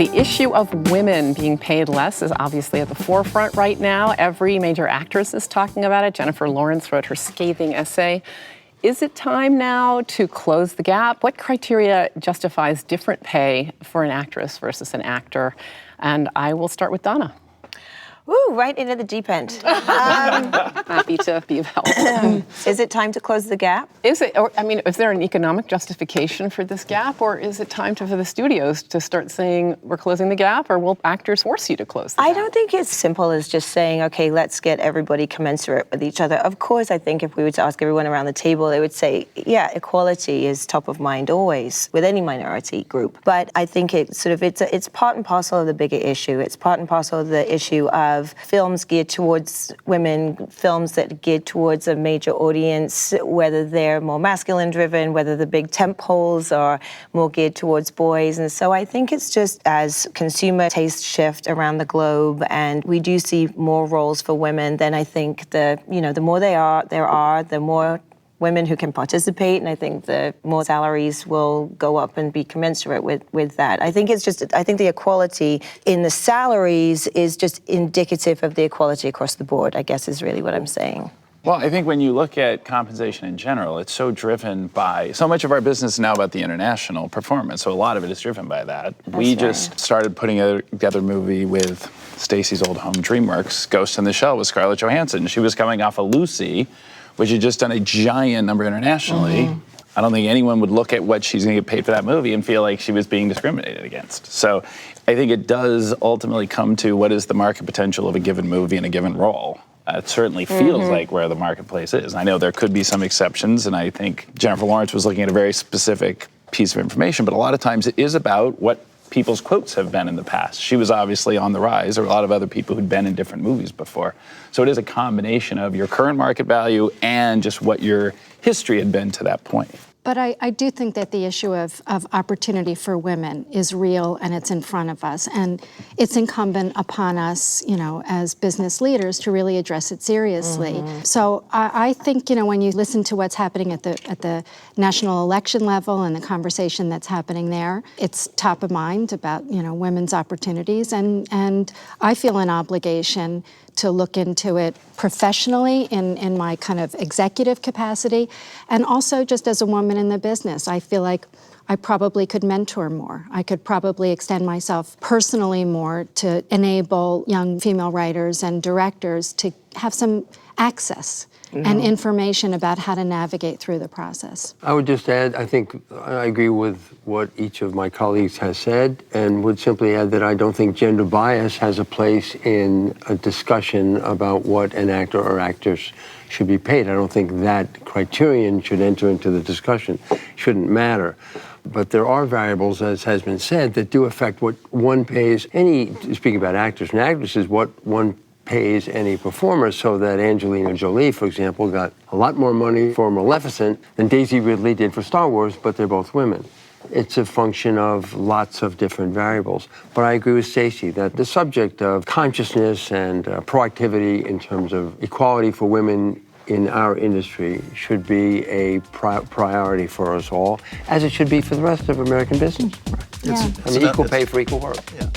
The issue of women being paid less is obviously at the forefront right now. Every major actress is talking about it. Jennifer Lawrence wrote her scathing essay. Is it time now to close the gap? What criteria justifies different pay for an actress versus an actor? And I will start with Donna. Ooh, right into the deep end. Happy to be of help. Is it time to close the gap? Is it? Or, I mean, is there an economic justification for this gap, or is it time for the studios to start saying we're closing the gap, or will actors force you to close the gap? I don't think it's simple as just saying, okay, let's get everybody commensurate with each other. Of course, I think if we were to ask everyone around the table, they would say, yeah, equality is top of mind always with any minority group. But I think it's part and parcel of the bigger issue. It's part and parcel of the issue of films geared towards women, films that are geared towards a major audience, whether they're more masculine driven, whether the big tent poles are more geared towards boys. And so I think it's just as consumer tastes shift around the globe and we do see more roles for women, then I think the more there are, the more women who can participate, and I think the more salaries will go up and be commensurate with that. I think the equality in the salaries is just indicative of the equality across the board, I guess is really what I'm saying. Well, I think when you look at compensation in general, it's so driven by, so much of our business is now about the international performance, so a lot of it is driven by that. We just started putting together a movie with Stacey's old home, DreamWorks, Ghost in the Shell with Scarlett Johansson. She was coming off of Lucy, which had just done a giant number internationally. Mm-hmm. I don't think anyone would look at what she's gonna get paid for that movie and feel like she was being discriminated against. So I think it does ultimately come to what is the market potential of a given movie and a given role. It certainly feels like where the marketplace is. I know there could be some exceptions, and I think Jennifer Lawrence was looking at a very specific piece of information, but a lot of times it is about what people's quotes have been in the past. She was obviously on the rise. There were a lot of other people who'd been in different movies before. So it is a combination of your current market value and just what your history had been to that point. But I do think that the issue of opportunity for women is real and it's in front of us. And it's incumbent upon us, as business leaders to really address it seriously. Mm-hmm. So I think, when you listen to what's happening at the national election level and the conversation that's happening there, it's top of mind about, women's opportunities. And I feel an obligation to look into it professionally in my kind of executive capacity, and also just as a woman in the business. I feel like I probably could mentor more. I could probably extend myself personally more to enable young female writers and directors to have some access and information about how to navigate through the process. I would just add, I think I agree with what each of my colleagues has said, and would simply add that I don't think gender bias has a place in a discussion about what an actor or actress should be paid. I don't think that criterion should enter into the discussion. It shouldn't matter. But there are variables, as has been said, that do affect what one pays speaking about actors and actresses, what one pays any performer, so that Angelina Jolie, for example, got a lot more money for Maleficent than Daisy Ridley did for Star Wars, but they're both women. It's a function of lots of different variables. But I agree with Stacey that the subject of consciousness and proactivity in terms of equality for women in our industry should be a priority for us all, as it should be for the rest of American business. Yeah. Equal pay for equal work. Yeah.